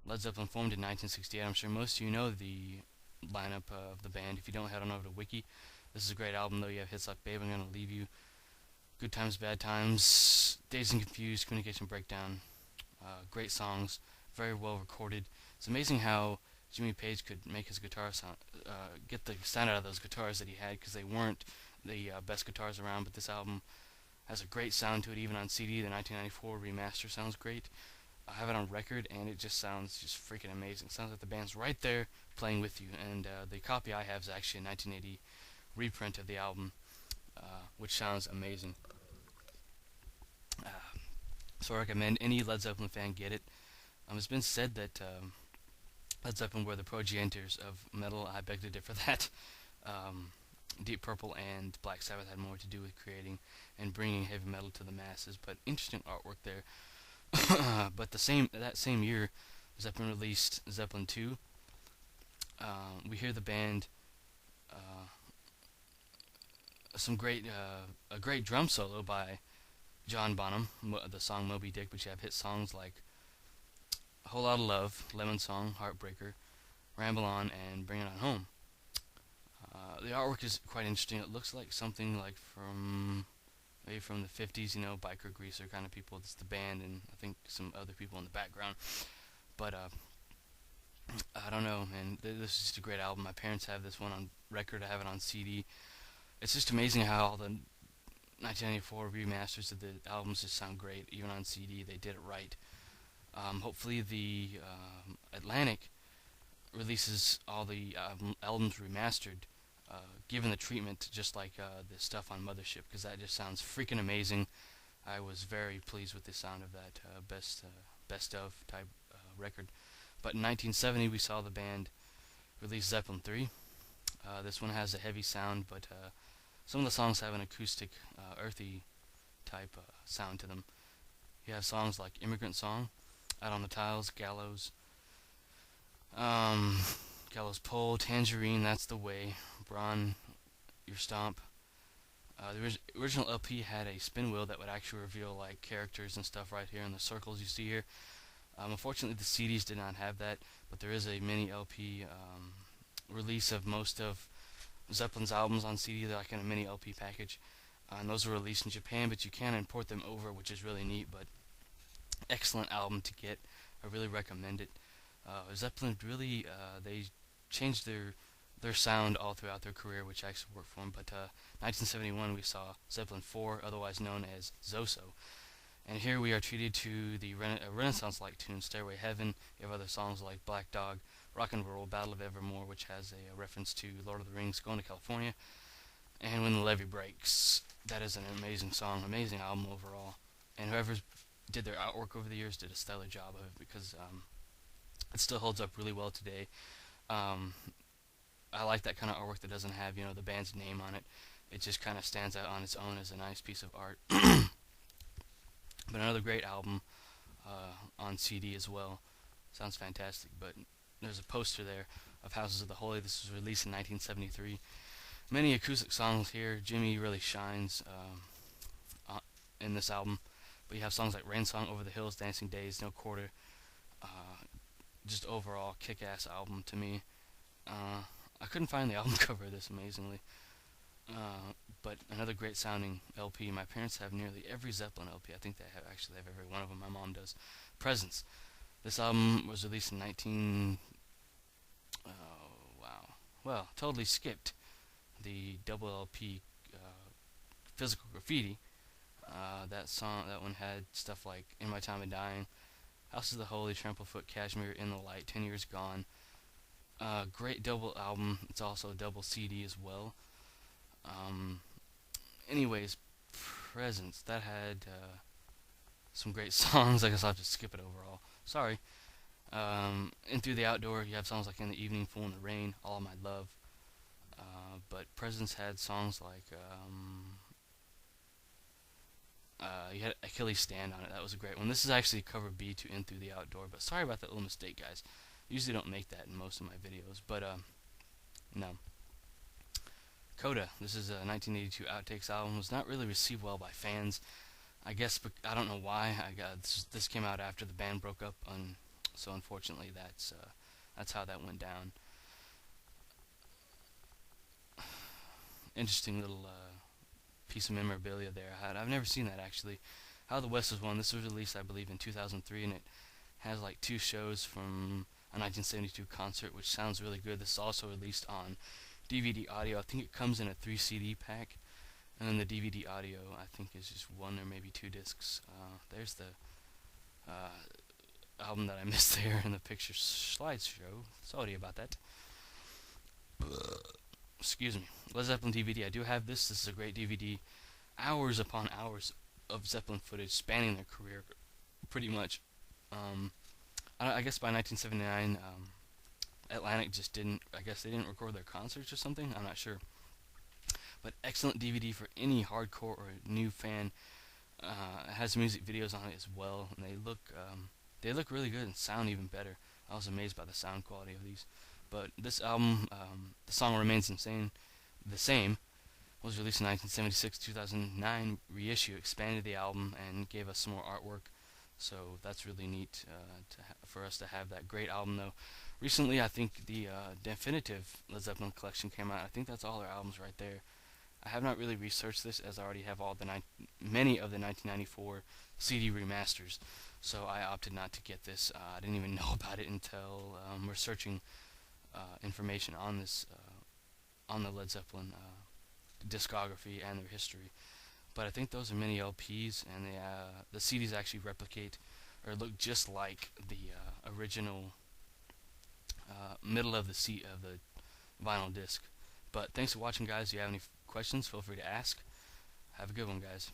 Led Zeppelin formed in 1968. I'm sure most of you know the lineup of the band. If you don't, head on over to Wiki. This is a great album, though. You have hits like Babe, I'm Gonna Leave You, Good Times, Bad Times, Dazed and Confused, Communication Breakdown. Great songs, very well recorded. It's amazing how Jimmy Page could make his guitar sound, get the sound out of those guitars that he had, because they weren't the best guitars around. But this album has a great sound to it, even on CD. The 1994 remaster sounds great. I have it on record, and it just sounds just freaking amazing. It sounds like the band's right there playing with you. And the copy I have is actually a 1980 reprint of the album, which sounds amazing. Uh, so I recommend any Led Zeppelin fan get it. It's been said that Led Zeppelin were the progenitors of metal. I beg to differ that. Um, Deep Purple and Black Sabbath had more to do with creating and bringing heavy metal to the masses. But interesting artwork there. But that same year, Zeppelin released Zeppelin 2. We hear the band uh, a great drum solo by John Bonham, the song Moby Dick, but you have hit songs like A Whole Lot of Love, Lemon Song, Heartbreaker, Ramble On, and Bring It On Home. The artwork is quite interesting. It looks like something like maybe from the 50s, biker greaser kind of people. It's the band and I think some other people in the background. But I don't know, man. This is just a great album. My parents have this one on record. I have it on CD. It's just amazing how all the 1994 remasters of the albums just sound great. Even on CD, they did it right. Hopefully the Atlantic releases all the albums remastered, given the treatment just like the stuff on Mothership, because that just sounds freaking amazing. I was very pleased with the sound of that best of type record. But in 1970 we saw the band release Zeppelin 3. This one has a heavy sound, but some of the songs have an acoustic, earthy type sound to them. You have songs like Immigrant Song, Out on the Tiles, Gallows, Gallows Pole, Tangerine, That's the Way, Brawn, Your Stomp. The original LP had a spin wheel that would actually reveal like characters and stuff right here in the circles you see here. Unfortunately, the CDs did not have that, but there is a mini LP release of most of Zeppelin's albums on CD. They're like in a mini LP package, and those were released in Japan, but you can import them over, which is really neat. But excellent album to get. I really recommend it. Zeppelin really they changed their sound all throughout their career, which actually worked for them. But 1971 we saw Zeppelin 4, otherwise known as Zoso. And here we are treated to the Renaissance-like tune, Stairway Heaven. You have other songs like Black Dog, Rock and Roll, Battle of Evermore, which has a reference to Lord of the Rings, Going to California, and When the Levee Breaks. That is an amazing song, amazing album overall. And whoever did their artwork over the years did a stellar job of it, because it still holds up really well today. I like that kind of artwork that doesn't have, the band's name on it. It just kind of stands out on its own as a nice piece of art. But another great album on CD as well. Sounds fantastic. But there's a poster there of Houses of the Holy. This was released in 1973. Many acoustic songs here. Jimmy really shines in this album. But you have songs like Rain Song, Over the Hills, Dancing Days, No Quarter. Just overall kick-ass album to me. I couldn't find the album cover of this, amazingly. But another great sounding LP. My parents have nearly every Zeppelin LP. I think they have every one of them. My mom does. Presents. This album was released in 19. Oh wow. Well, totally skipped the double LP Physical Graffiti. That one had stuff like In My Time of Dying, House of the Holy, Tramplefoot, Cashmere, In the Light, 10 Years Gone. Great double album. It's also a double CD as well. Anyways, Presents. That had some great songs. I guess I'll have to skip it overall. Sorry. In Through the Outdoor, you have songs like In the Evening, Fool in the Rain, All of My Love. But Presents had songs like you had Achilles Stand on it. That was a great one. This is actually cover B to In Through the Outdoor, but sorry about that little mistake, guys. Usually don't make that in most of my videos, but no. Coda. This is a 1982 outtakes album. Was not really received well by fans. I guess I don't know why. This came out after the band broke up So unfortunately, that's how that went down. Interesting little piece of memorabilia there. I've never seen that actually. How the West was Won. This was released, I believe, in 2003, and it has like two shows from a 1972 concert, which sounds really good. This is also released on DVD audio. I think it comes in a 3 CD pack, and then the DVD audio I think is just one or maybe two discs. There's the album that I missed there in the picture slideshow. Sorry about that. Excuse me. Led Zeppelin DVD. I do have this. This is a great DVD. Hours upon hours of Zeppelin footage spanning their career, pretty much. Um, I guess by 1979, Atlantic just didn't. I guess they didn't record their concerts or something. I'm not sure. But excellent DVD for any hardcore or new fan. It has music videos on it as well, and they look really good and sound even better. I was amazed by the sound quality of these. But this album, the song remains insane. The same was released in 1976, 2009 reissue, expanded the album and gave us some more artwork. So that's really neat for us to have that great album. Though recently, I think the definitive Led Zeppelin collection came out. I think that's all their albums right there. I have not really researched this, as I already have many of the 1994 CD remasters. So I opted not to get this. I didn't even know about it until researching information on this on the Led Zeppelin discography and their history. But I think those are mini LPs, and the CDs actually replicate or look just like the original middle of the vinyl disc. But thanks for watching, guys. If you have any questions, feel free to ask. Have a good one, guys.